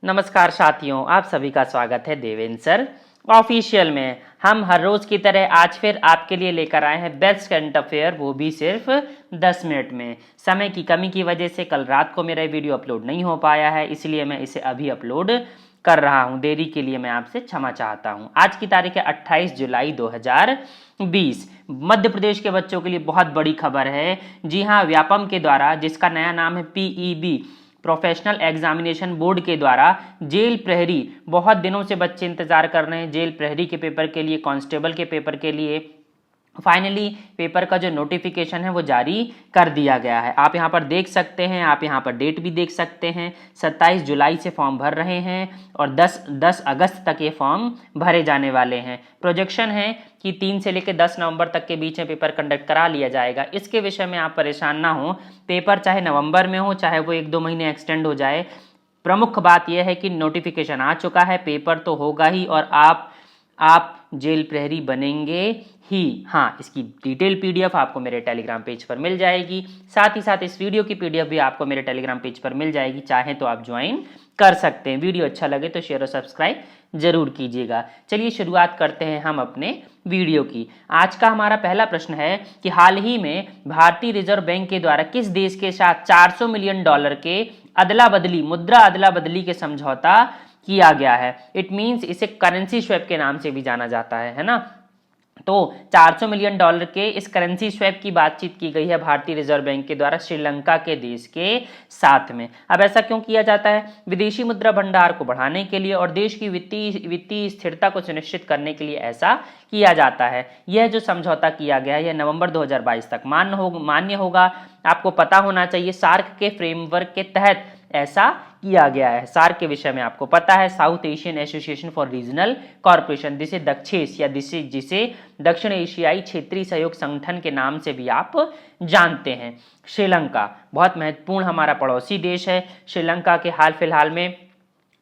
नमस्कार साथियों, आप सभी का स्वागत है देवेंद्र सर ऑफिशियल में। हम हर रोज की तरह आज फिर आपके लिए लेकर आए हैं बेस्ट करंट अफेयर, वो भी सिर्फ 10 मिनट में। समय की कमी की वजह से कल रात को मेरा वीडियो अपलोड नहीं हो पाया है, इसलिए मैं इसे अभी अपलोड कर रहा हूं। देरी के लिए मैं आपसे क्षमा चाहता हूं। आज की तारीख है 28 जुलाई 2020। मध्य प्रदेश के बच्चों के लिए बहुत बड़ी खबर है। जी हाँ, व्यापम के द्वारा, जिसका नया नाम है PEB, प्रोफेशनल एग्जामिनेशन बोर्ड के द्वारा जेल प्रहरी, बहुत दिनों से बच्चे इंतजार कर रहे हैं जेल प्रहरी के पेपर के लिए, कांस्टेबल के पेपर के लिए। फाइनली पेपर का जो नोटिफिकेशन है वो जारी कर दिया गया है। आप यहाँ पर देख सकते हैं, आप यहाँ पर डेट भी देख सकते हैं। 27 जुलाई से फॉर्म भर रहे हैं और 10 अगस्त तक ये फॉर्म भरे जाने वाले हैं। प्रोजेक्शन है कि 3 से लेकर 10 नवंबर तक के बीच में पेपर कंडक्ट करा लिया जाएगा। इसके विषय में आप परेशान ना हो। पेपर चाहे नवंबर में हो, चाहे वो 1-2 महीने एक्सटेंड हो जाए, प्रमुख बात यह है कि नोटिफिकेशन आ चुका है, पेपर तो होगा ही और आप जेल प्रहरी बनेंगे ही। हाँ, इसकी डिटेल PDF आपको मेरे टेलीग्राम पेज पर मिल जाएगी। साथ ही साथ इस वीडियो की PDF भी आपको मेरे टेलीग्राम पेज पर मिल जाएगी। चाहे तो आप ज्वाइन कर सकते हैं। वीडियो अच्छा लगे तो शेयर और सब्सक्राइब जरूर कीजिएगा। चलिए शुरुआत करते हैं हम अपने वीडियो की। आज का हमारा पहला प्रश्न है कि हाल ही में भारतीय रिजर्व बैंक के द्वारा किस देश के साथ $400 मिलियन के मुद्रा अदला बदली के समझौता किया गया है। इट मींस इसे करेंसी स्वैप के नाम से भी जाना जाता है ना। तो $400 मिलियन के इस करेंसी स्वैप की बातचीत की गई है भारतीय रिजर्व बैंक के द्वारा श्रीलंका के देश के साथ में। अब ऐसा क्यों किया जाता है? विदेशी मुद्रा भंडार को बढ़ाने के लिए और देश की वित्तीय स्थिरता को सुनिश्चित करने के लिए ऐसा किया जाता है। यह जो समझौता किया गया है यह नवंबर 2022 तक मान्य होगा। आपको पता होना चाहिए सार्क के फ्रेमवर्क के तहत ऐसा किया गया है। सार्क के विषय में आपको पता है, south Asian association for regional corporation, जिसे दक्षेस या जिसे दक्षिण एशियाई क्षेत्रीय सहयोग संगठन के नाम से भी आप जानते हैं। श्रीलंका बहुत महत्वपूर्ण हमारा पड़ोसी देश है। श्रीलंका के हाल फिलहाल में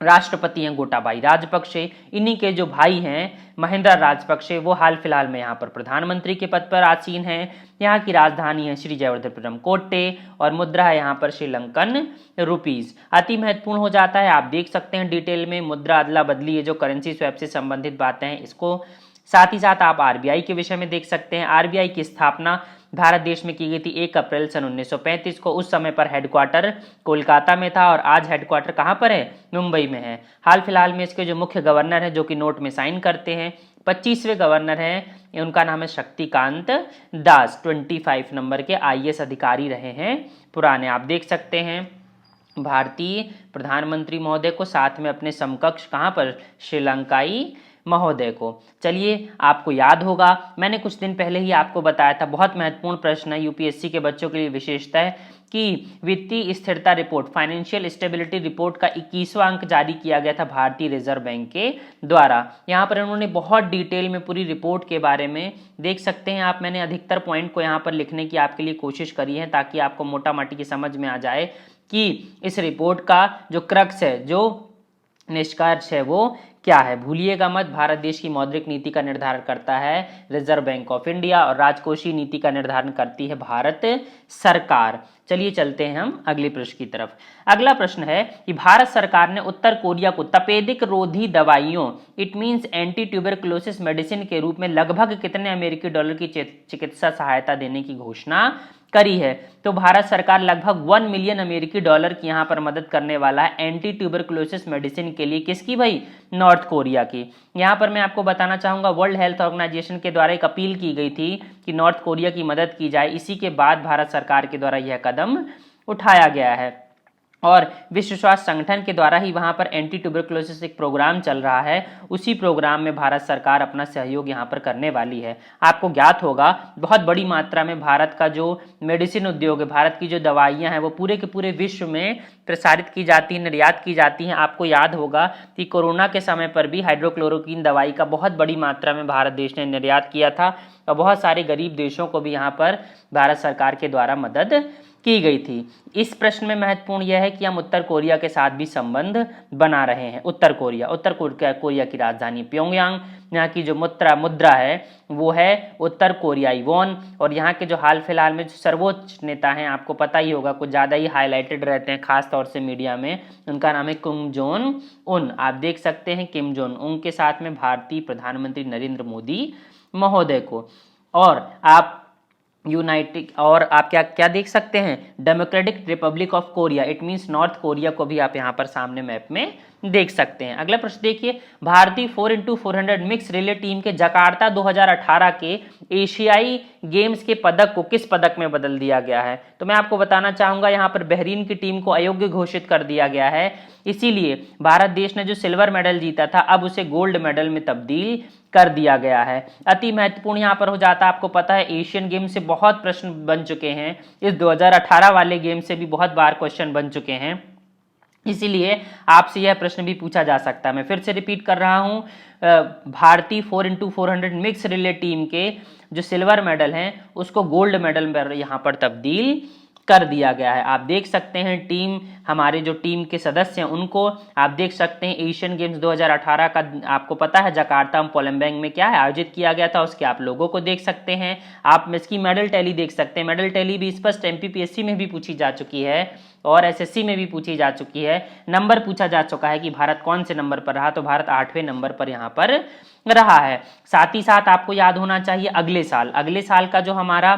राष्ट्रपति हैं गोटाबाई राजपक्षे। इन्हीं के जो भाई हैं महिंद्रा राजपक्षे, वो हाल फिलहाल में यहाँ पर प्रधानमंत्री के पद पर आसीन हैं। यहाँ की राजधानी है श्री जयवर्धनपुरम कोट्टे और मुद्रा है यहाँ पर श्रीलंकन रुपीज। अति महत्वपूर्ण हो जाता है। आप देख सकते हैं डिटेल में मुद्रा अदला बदली, ये जो करेंसी स्वैप से संबंधित बातें हैं इसको। साथ ही साथ आप RBI के विषय में देख सकते हैं। RBI की स्थापना भारत देश में की गई थी 1 अप्रैल सन 1935 को। उस समय पर हेडक्वार्टर कोलकाता में था और आज हेडक्वार्टर कहाँ पर है? मुंबई में है। हाल फिलहाल में इसके जो मुख्य गवर्नर हैं, जो कि नोट में साइन करते हैं, 25वें गवर्नर हैं, उनका नाम है शक्तिकांत दास। 25 नंबर के IAS अधिकारी रहे हैं पुराने। आप देख सकते हैं भारतीय प्रधानमंत्री महोदय को, साथ में अपने समकक्ष कहाँ पर? श्रीलंकाई महोदय को। चलिए, आपको याद होगा मैंने कुछ दिन पहले ही आपको बताया था, बहुत महत्वपूर्ण प्रश्न है, UPSC के बच्चों के लिए विशेषता है कि वित्तीय स्थिरता रिपोर्ट, फाइनेंशियल स्टेबिलिटी रिपोर्ट का 21वां अंक जारी किया गया था भारतीय रिजर्व बैंक के द्वारा। यहाँ पर उन्होंने बहुत डिटेल में पूरी रिपोर्ट के बारे में देख सकते हैं आप। मैंने अधिकतर पॉइंट को यहाँ पर लिखने की आपके लिए कोशिश करी है ताकि आपको मोटा माटी की समझ में आ जाए कि इस रिपोर्ट का जो क्रक्स है, जो निष्कर्ष है, वो क्या है। भूलिएगा मत, भारत देश की मौद्रिक नीति का निर्धारण करता है रिजर्व बैंक ऑफ इंडिया और राजकोषीय नीति का निर्धारण करती है भारत सरकार। चलिए चलते हैं हम अगले प्रश्न की तरफ। अगला प्रश्न है कि भारत सरकार ने उत्तर कोरिया को तपेदिक रोधी दवाइयों, it means anti tuberculosis medicine के रूप में लगभग कितने अमेरिकी डॉलर की चिकित्सा सहायता देने की घोषणा करी है? तो भारत सरकार लगभग 1 मिलियन अमेरिकी डॉलर की यहाँ पर मदद करने वाला है एंटी ट्यूबरकुलोसिस मेडिसिन के लिए। किसकी भाई? नॉर्थ कोरिया की। यहाँ पर मैं आपको बताना चाहूंगा वर्ल्ड हेल्थ ऑर्गेनाइजेशन के द्वारा एक अपील की गई थी कि नॉर्थ कोरिया की मदद की जाए। इसी के बाद भारत सरकार के द्वारा यह कदम उठाया गया है और विश्व स्वास्थ्य संगठन के द्वारा ही वहां पर एंटी ट्यूबरकुलोसिस एक प्रोग्राम चल रहा है। उसी प्रोग्राम में भारत सरकार अपना सहयोग यहां पर करने वाली है। आपको ज्ञात होगा बहुत बड़ी मात्रा में भारत का जो मेडिसिन उद्योग है, भारत की जो दवाइयां हैं, वो पूरे के पूरे विश्व में प्रसारित की जाती है, निर्यात की जाती हैं। आपको याद होगा कि कोरोना के समय पर भी हाइड्रोक्लोरोक्विन दवाई का बहुत बड़ी मात्रा में भारत देश ने निर्यात किया था और बहुत सारे गरीब देशों को भी यहाँ पर भारत सरकार के द्वारा मदद की गई थी। इस प्रश्न में महत्वपूर्ण यह है कि हम उत्तर कोरिया के साथ भी संबंध बना रहे हैं। उत्तर कोरिया की राजधानी प्योंगयांग, यहाँ की जो मुद्रा है वो है उत्तर कोरियाई वॉन, और यहाँ के जो हाल फिलहाल में जो सर्वोच्च नेता हैं, आपको पता ही होगा, कुछ ज़्यादा ही हाईलाइटेड रहते हैं खास तौर से मीडिया में, उनका नाम है किम जोंग उन। आप देख सकते हैं किम जोंग उन के साथ में भारतीय प्रधानमंत्री नरेंद्र मोदी महोदय को, और आप क्या क्या देख सकते हैं, democratic Republic of Korea, it means north Korea को भी आप यहाँ पर सामने मैप में देख सकते हैं। अगला प्रश्न देखिए, भारतीय 4x400 मिक्स रिले टीम के जकार्ता 2018 के एशियाई गेम्स के पदक को किस पदक में बदल दिया गया है? तो मैं आपको बताना चाहूंगा, यहाँ पर बहरीन की टीम को अयोग्य घोषित कर दिया गया है, इसीलिए भारत देश ने जो सिल्वर मेडल जीता था अब उसे गोल्ड मेडल में तब्दील कर दिया गया है। अति महत्वपूर्ण यहाँ पर हो जाता है, आपको पता है एशियन गेम से बहुत प्रश्न बन चुके हैं, इस 2018 वाले गेम से भी बहुत बार क्वेश्चन बन चुके हैं, इसीलिए आपसे यह प्रश्न भी पूछा जा सकता है। मैं फिर से रिपीट कर रहा हूं, भारतीय 4x400 मिक्स रिले टीम के जो सिल्वर मेडल हैं उसको गोल्ड मेडल में यहाँ पर तब्दील कर दिया गया है। आप देख सकते हैं टीम, हमारे जो टीम के सदस्य हैं उनको आप देख सकते हैं। एशियन गेम्स 2018 का आपको पता है जकार्ता पोलैंड में क्या है आयोजित किया गया था, उसके आप लोगों को देख सकते हैं। आप इसकी मेडल टैली देख सकते हैं, मेडल टैली भी स्पष्ट एमपीपीएससी में भी पूछी जा चुकी है और एसएससी में भी पूछी जा चुकी है। नंबर पूछा जा चुका है कि भारत कौन से नंबर पर रहा, तो भारत 8वें नंबर पर यहाँ पर रहा है। साथ ही साथ आपको याद होना चाहिए अगले साल का जो हमारा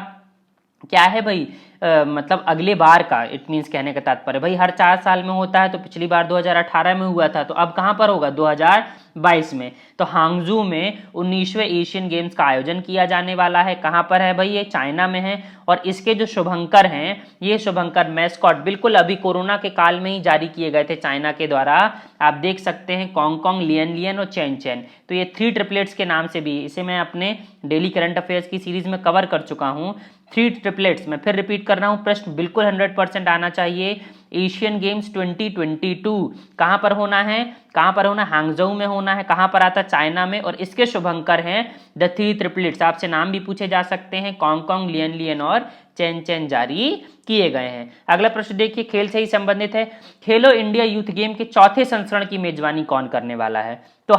क्या है भाई, मतलब अगले बार का, इट मीन्स कहने का तात्पर्य भाई हर 4 साल में होता है, तो पिछली बार 2018 में हुआ था, तो अब कहां पर होगा 2022 में। तो हांगजू में 19वें एशियन गेम्स का आयोजन किया जाने वाला है। कहां पर है भाई, ये चाइना में है। और इसके जो शुभंकर हैं, ये शुभंकर मैस्कॉट बिल्कुल अभी कोरोना के काल में ही जारी किए गए थे चाइना के द्वारा, आप देख सकते हैं कॉन्ग लियन लियन और चैन चैन। तो ये 3 ट्रिपलेट्स के नाम से भी, इसे मैं अपने डेली करंट अफेयर्स की सीरीज में कवर कर चुका हूं। 3 ट्रिपलेट्स, मैं फिर रिपीट कर रहा हूं, प्रश्न बिल्कुल 100% आना चाहिए। एशियन गेम्स 2022 कहां पर होना है, हांगझोउ में होना है। कहां पर आता है, चाइना में। और इसके शुभंकर हैं द 3 ट्रिपलेट्स, आपसे नाम भी पूछे जा सकते हैं, कॉन्ग लियन लियन और चैन चैन जारी किए गए हैं। अगला प्रश्न देखिए, खेल से ही संबंधित है, खेलो इंडिया यूथ गेम के 4थे संस्करण की मेजबानी कौन करने वाला है? तो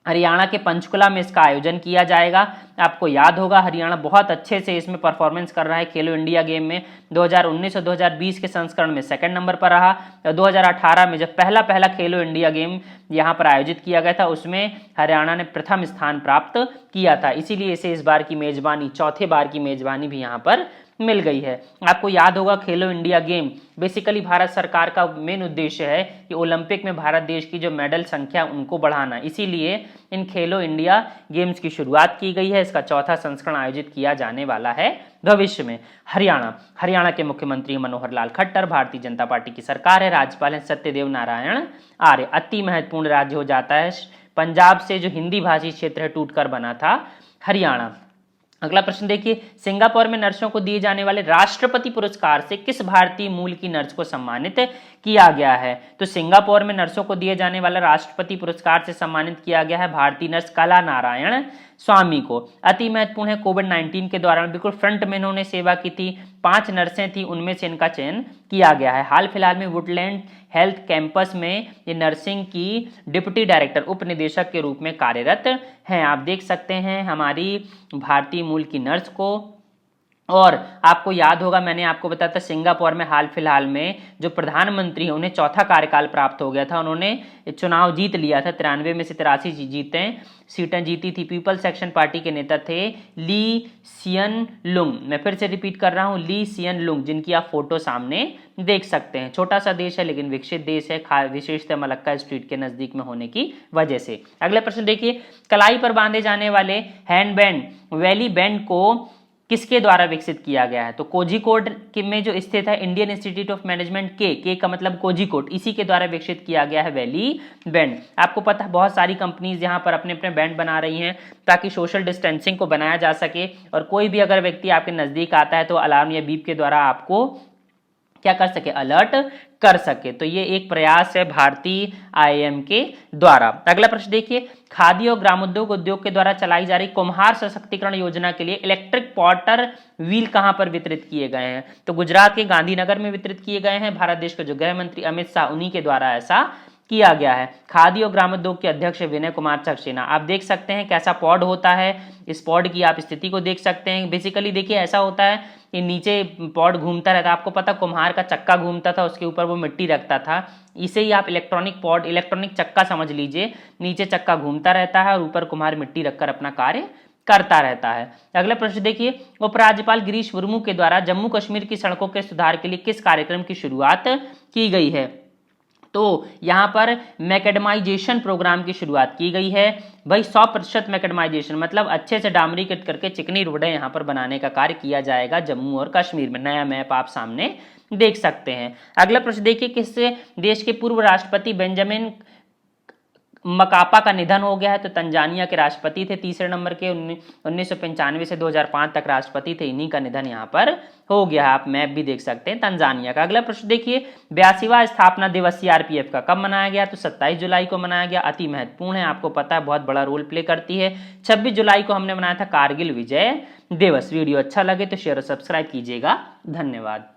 हरियाणा के पंचकुला में इसका आयोजन किया जाएगा। आपको याद होगा हरियाणा बहुत अच्छे से इसमें परफॉर्मेंस कर रहा है खेलो इंडिया गेम में। 2019 और 2020 के संस्करण में 2nd नंबर पर रहा। 2018 में जब पहला खेलो इंडिया गेम यहाँ पर आयोजित किया गया था उसमें हरियाणा ने प्रथम स्थान प्राप्त किया था, इसीलिए इसे इस बार की मेजबानी, 4थे बार की मेजबानी भी यहाँ पर मिल गई है। आपको याद होगा खेलो इंडिया गेम बेसिकली भारत सरकार का मेन उद्देश्य है कि ओलंपिक में भारत देश की जो मेडल संख्या उनको बढ़ाना, इसीलिए इन खेलो इंडिया गेम्स की शुरुआत की गई है। इसका 4था संस्करण आयोजित किया जाने वाला है भविष्य में। हरियाणा के मुख्यमंत्री मनोहर लाल खट्टर, भारतीय जनता पार्टी की सरकार है, राज्यपाल है सत्यदेव नारायण आर्य। अति महत्वपूर्ण राज्य हो जाता है, पंजाब से जो हिंदी भाषी क्षेत्र है टूटकर बना था हरियाणा। अगला प्रश्न देखिए, सिंगापुर में नर्सों को दिए जाने वाले राष्ट्रपति पुरस्कार से किस भारतीय मूल की नर्स को सम्मानित किया गया है? तो सिंगापुर में नर्सों को दिए जाने वाला राष्ट्रपति पुरस्कार से सम्मानित किया गया है भारतीय नर्स कला नारायण स्वामी को। अति महत्वपूर्ण है, कोविड-19 के दौरान बिल्कुल फ्रंट में इन्होंने सेवा की थी। 5 नर्सें थी, उनमें से इनका चयन किया गया है। हाल फिलहाल में वुडलैंड हेल्थ कैंपस में ये नर्सिंग की डिप्टी डायरेक्टर, उप निदेशक के रूप में कार्यरत हैं। आप देख सकते हैं हमारी भारतीय मूल की नर्स को। और आपको याद होगा मैंने आपको बताया था सिंगापुर में हाल फिलहाल में जो प्रधानमंत्री हैं उन्हें 4था कार्यकाल प्राप्त हो गया था, उन्होंने चुनाव जीत लिया था, 93 में से 83 सीटें जीती थी। पीपल्स एक्शन पार्टी के नेता थे ली सियन लुंग। मैं फिर से रिपीट कर रहा हूं, ली सियन लुंग, जिनकी आप फोटो सामने देख सकते हैं। छोटा सा देश है लेकिन विकसित देश है, विशेषतः मलक्का स्ट्रीट के नजदीक में होने की वजह से। अगला प्रश्न देखिए, कलाई पर बांधे जाने वाले हैंडबैंड वैली बैंड को किसके द्वारा विकसित किया गया है? तो कोझिकोड में जो स्थित है इंडियन इंस्टीट्यूट ऑफ मैनेजमेंट के का मतलब कोझिकोड, इसी के द्वारा विकसित किया गया है वैली बैंड। आपको पता है बहुत सारी कंपनीज यहाँ पर अपने अपने बैंड बना रही हैं ताकि सोशल डिस्टेंसिंग को बनाया जा सके, और कोई भी अगर व्यक्ति आपके नजदीक आता है तो अलार्म या बीप के द्वारा आपको क्या कर सके, अलर्ट कर सके। तो ये एक प्रयास है भारतीय आईएम के द्वारा। अगला प्रश्न देखिए, खादी और ग्रामोद्योग उद्योग के द्वारा चलाई जा रही कुम्हार सशक्तिकरण योजना के लिए इलेक्ट्रिक पॉटर व्हील कहां पर वितरित किए गए हैं? तो गुजरात के गांधीनगर में वितरित किए गए हैं। भारत देश के जो गृह मंत्री अमित शाह, उन्हीं के द्वारा ऐसा किया गया है। खादी और ग्रामोद्योग के अध्यक्ष विनय कुमार सक्सेना। आप देख सकते हैं कैसा पॉड होता है, इस पॉड की आप स्थिति को देख सकते हैं। बेसिकली देखिए ऐसा होता है कि नीचे पॉड घूमता रहता है, आपको पता कुम्हार का चक्का घूमता था, उसके ऊपर वो मिट्टी रखता था, इसे ही आप इलेक्ट्रॉनिक पॉड, इलेक्ट्रॉनिक चक्का समझ लीजिए। नीचे चक्का घूमता रहता है और ऊपर कुम्हार मिट्टी रखकर अपना कार्य करता रहता है। अगला प्रश्न देखिए, उपराज्यपाल गिरीश मुर्मू के द्वारा जम्मू कश्मीर की सड़कों के सुधार के लिए किस कार्यक्रम की शुरुआत की गई है? तो यहां पर मैकेडमाइजेशन प्रोग्राम की शुरुआत की गई है। भाई 100% मैकेडमाइजेशन मतलब अच्छे से डामरीकृत करके चिकनी रोडें यहां पर बनाने का कार्य किया जाएगा जम्मू और कश्मीर में। नया मैप आप सामने देख सकते हैं। अगला प्रश्न देखिए, किस देश के पूर्व राष्ट्रपति बेंजामिन मकापा का निधन हो गया है? तो तंजानिया के राष्ट्रपति थे, तीसरे नंबर के, 1995 से 2005 तक राष्ट्रपति थे, इन्हीं का निधन यहाँ पर हो गया है। आप मैप भी देख सकते हैं तंजानिया का। अगला प्रश्न देखिए, 82वां स्थापना दिवस सीआरपीएफ का कब मनाया गया? तो 27 जुलाई को मनाया गया। अति महत्वपूर्ण है, आपको पता है बहुत बड़ा रोल प्ले करती है। 26 जुलाई को हमने मनाया था कारगिल विजय दिवस। वीडियो अच्छा लगे तो शेयर और सब्सक्राइब कीजिएगा। धन्यवाद।